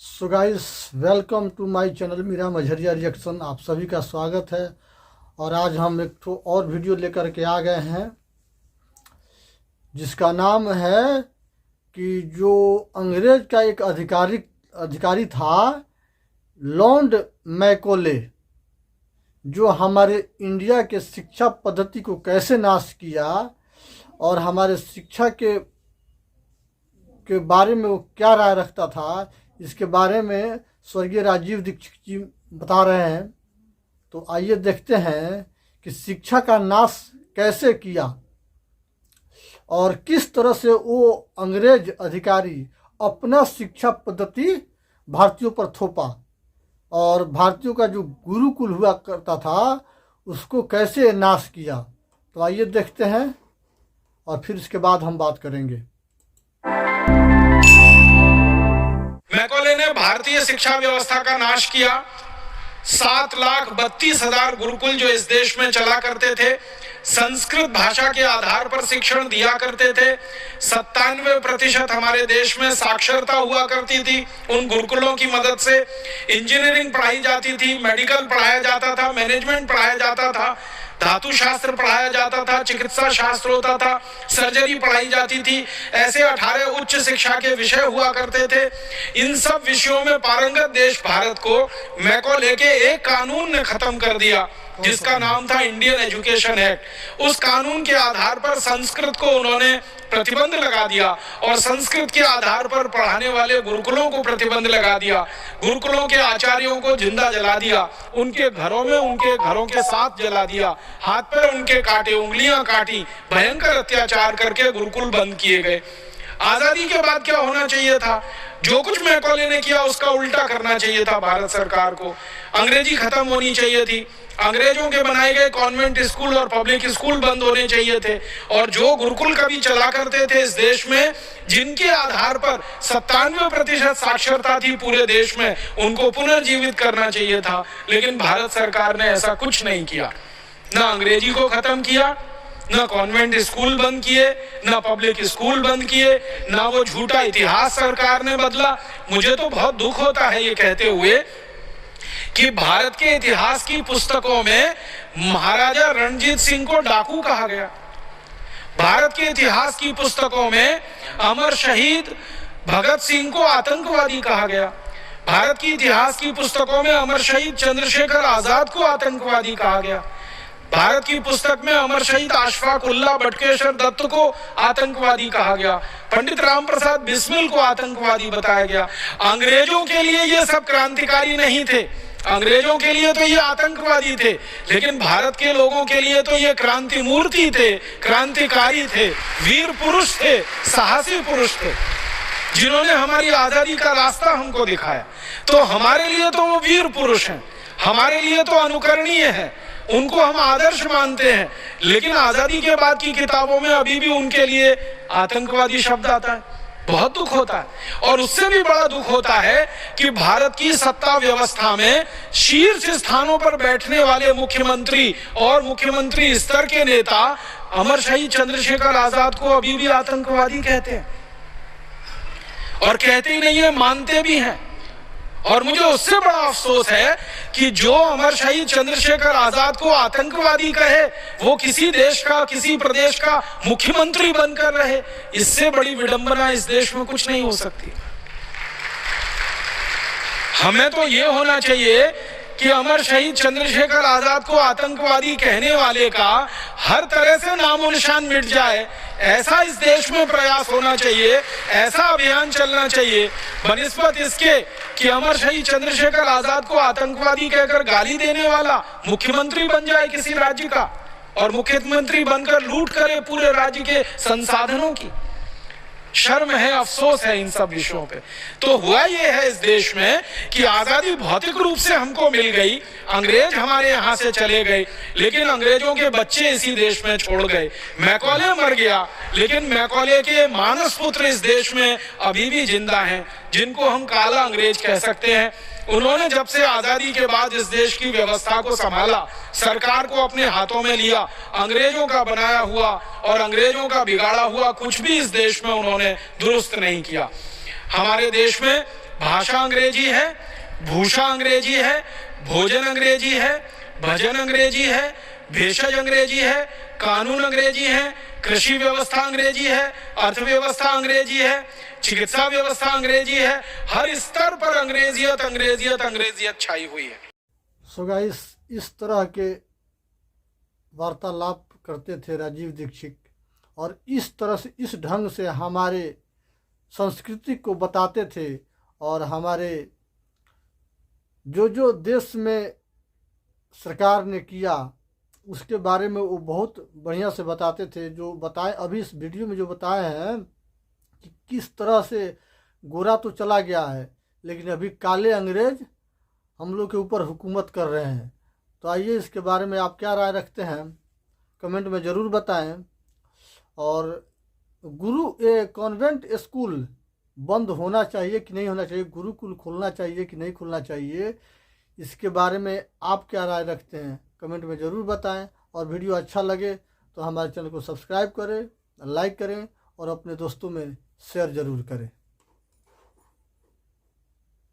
So guys, welcome to my channel Meera Majhariya reaction. आप सभी का स्वागत है। और आज हम एक तो और वीडियो लेकर के आ गए हैं जिसका नाम है कि जो अंग्रेज का एक अधिकारी था, लॉर्ड मैकॉले, जो हमारे इंडिया के शिक्षा पद्धति को कैसे नाश किया और हमारे शिक्षा के बारे में वो क्या राय रखता था, इसके बारे में स्वर्गीय राजीव दीक्षित जी बता रहे हैं। तो आइए देखते हैं कि शिक्षा का नाश कैसे किया और किस तरह से वो अंग्रेज अधिकारी अपना शिक्षा पद्धति भारतीयों पर थोपा और भारतीयों का जो गुरुकुल हुआ करता था उसको कैसे नाश किया। तो आइए देखते हैं और फिर इसके बाद हम बात करेंगे। मैकॉले ने भारतीय शिक्षा व्यवस्था का नाश किया। 7,32,000 गुरुकुल जो इस देश में चला करते थे, संस्कृत भाषा के आधार पर शिक्षण दिया करते थे। 97% हमारे देश में साक्षरता हुआ करती थी। उन गुरुकुलों की मदद से इंजीनियरिंग पढ़ाई जाती थी, मेडिकल पढ़ाया जाता था, मैनेजमेंट पढ़ाया जाता था, धातु शास्त्र पढ़ाया जाता था, चिकित्सा शास्त्र होता था, सर्जरी पढ़ाई जाती थी। ऐसे 18 उच्च शिक्षा के विषय हुआ करते थे। इन सब विषयों में पारंगत देश भारत को मैकॉले के एक कानून ने खत्म कर दिया जिसका नाम था इंडियन एजुकेशन एक्ट। उस कानून के आधार पर संस्कृत को उन्होंने प्रतिबंध लगा दिया और संस्कृत के आधार पर पढ़ाने वाले गुरुकुलों को प्रतिबंध लगा दिया। गुरुकुलों के आचार्यों को जिंदा जला दिया, उनके घरों में उनके घरों के साथ जला दिया, हाथ पैर उनके काटे, उंगलियां काटी, भयंकर अत्याचार करके गुरुकुल बंद किए गए। आजादी के बाद क्या होना चाहिए था? जो कुछ मैकॉले ने किया उसका उल्टा करना चाहिए था भारत सरकार को। अंग्रेजी खत्म होनी चाहिए थी, अंग्रेजों के बनाए गए कॉन्वेंट स्कूल और पब्लिक स्कूल बंद होने चाहिए थे, और जो गुरुकुल कभी चला करते थे इस देश में, जिनके आधार पर 97% साक्षरता थी पूरे देश में, उनको पुनर्जीवित करना चाहिए था। लेकिन भारत सरकार ने ऐसा कुछ नहीं किया। ना अंग्रेजी को खत्म किया, ना कॉन्वेंट स्कूल बंद किए, ना पब्लिक स्कूल बंद किए, ना वो झूठा इतिहास सरकार ने बदला। मुझे तो बहुत दुख होता है ये कहते हुए कि भारत के इतिहास की पुस्तकों में महाराजा रणजीत सिंह को डाकू कहा गया। भारत के इतिहास की पुस्तकों में अमर शहीद भगत सिंह को आतंकवादी कहा गया। भारत की इतिहास की पुस्तकों में अमर शहीद चंद्रशेखर आजाद को आतंकवादी कहा गया। भारत की पुस्तक में अमर शहीद अशफाक उल्लाह बटुकेश्वर दत्त को आतंकवादी कहा गया। पंडित राम प्रसाद बिस्मिल को आतंकवादी बताया गया। अंग्रेजों के लिए ये सब क्रांतिकारी नहीं थे, अंग्रेजों के लिए तो ये आतंकवादी थे, लेकिन भारत के लोगों के लिए तो ये क्रांति मूर्ति थे, क्रांतिकारी थे, वीर पुरुष थे, साहसी पुरुष थे, जिन्होंने हमारी आजादी का रास्ता हमको दिखाया। तो हमारे लिए तो वो वीर पुरुष हैं, हमारे लिए तो अनुकरणीय है, उनको हम आदर्श मानते हैं। लेकिन आजादी के बाद की किताबों में अभी भी उनके लिए आतंकवादी शब्द आता है। बहुत दुख होता है। और उससे भी बड़ा दुख होता है कि भारत की सत्ता व्यवस्था में शीर्ष स्थानों पर बैठने वाले मुख्यमंत्री और मुख्यमंत्री स्तर के नेता अमर शहीद चंद्रशेखर आजाद को अभी भी आतंकवादी कहते हैं। और कहते ही नहीं है, मानते भी हैं। और मुझे उससे बड़ा अफसोस है कि जो अमर शहीद चंद्रशेखर आजाद को आतंकवादी कहे वो किसी देश का, किसी प्रदेश का मुख्यमंत्री बनकर रहे। इससे बड़ी विडंबना इस देश में कुछ नहीं हो सकती। हमें तो ये होना चाहिए कि अमर शहीद चंद्रशेखर आजाद को आतंकवादी कहने वाले का हर तरह से नामो निशान मिट जाए, ऐसा इस देश में प्रयास होना चाहिए, ऐसा अभियान चलना चाहिए, बनिस्बत इसके कि अमर शहीद चंद्रशेखर आजाद को आतंकवादी कहकर गाली देने वाला मुख्यमंत्री बन जाए किसी राज्य का और मुख्यमंत्री बनकर लूट करे पूरे राज्य के संसाधनों की। शर्म है, अफसोस है इन सब विषयों पे। तो हुआ ये है इस देश में कि आजादी भौतिक रूप से हमको मिल गई, अंग्रेज हमारे यहाँ से चले गए, लेकिन अंग्रेजों के बच्चे इसी देश में छोड़ गए। मैकॉले मर गया, लेकिन मैकॉले के मानस पुत्र इस देश में अभी भी जिंदा हैं, जिनको हम काला अंग्रेज कह सकते हैं। उन्होंने जब से आजादी के बाद इस देश की व्यवस्था को संभाला, सरकार को अपने हाथों में लिया, अंग्रेजों का बनाया हुआ और अंग्रेजों का बिगाड़ा हुआ कुछ भी इस देश में उन्होंने दुरुस्त नहीं किया। हमारे देश में भाषा अंग्रेजी है, भूषा अंग्रेजी है, भोजन अंग्रेजी है, भजन अंग्रेजी है, भेषज अंग्रेजी है, कानून अंग्रेजी है, कृषि व्यवस्था अंग्रेजी है, अर्थव्यवस्था अंग्रेजी है, चिकित्सा व्यवस्था अंग्रेजी है। हर स्तर पर अंग्रेजियत अंग्रेजियत अंग्रेजियत छाई हुई है। सो गाइस, इस तरह के वार्तालाप करते थे राजीव दीक्षित, और इस तरह से, इस ढंग से हमारे संस्कृति को बताते थे, और हमारे जो देश में सरकार ने किया उसके बारे में वो बहुत बढ़िया से बताते थे। जो बताए अभी इस वीडियो में जो बताए हैं कि किस तरह से गोरा तो चला गया है, लेकिन अभी काले अंग्रेज हम लोग के ऊपर हुकूमत कर रहे हैं। तो आइए, इसके बारे में आप क्या राय रखते हैं कमेंट में ज़रूर बताएं। और कॉन्वेंट स्कूल बंद होना चाहिए कि नहीं होना चाहिए, गुरुकुल खोलना चाहिए कि नहीं खोलना चाहिए, इसके बारे में आप क्या राय रखते हैं कमेंट में ज़रूर बताएं। और वीडियो अच्छा लगे तो हमारे चैनल को सब्सक्राइब करें, लाइक करें और अपने दोस्तों में शेयर ज़रूर करें।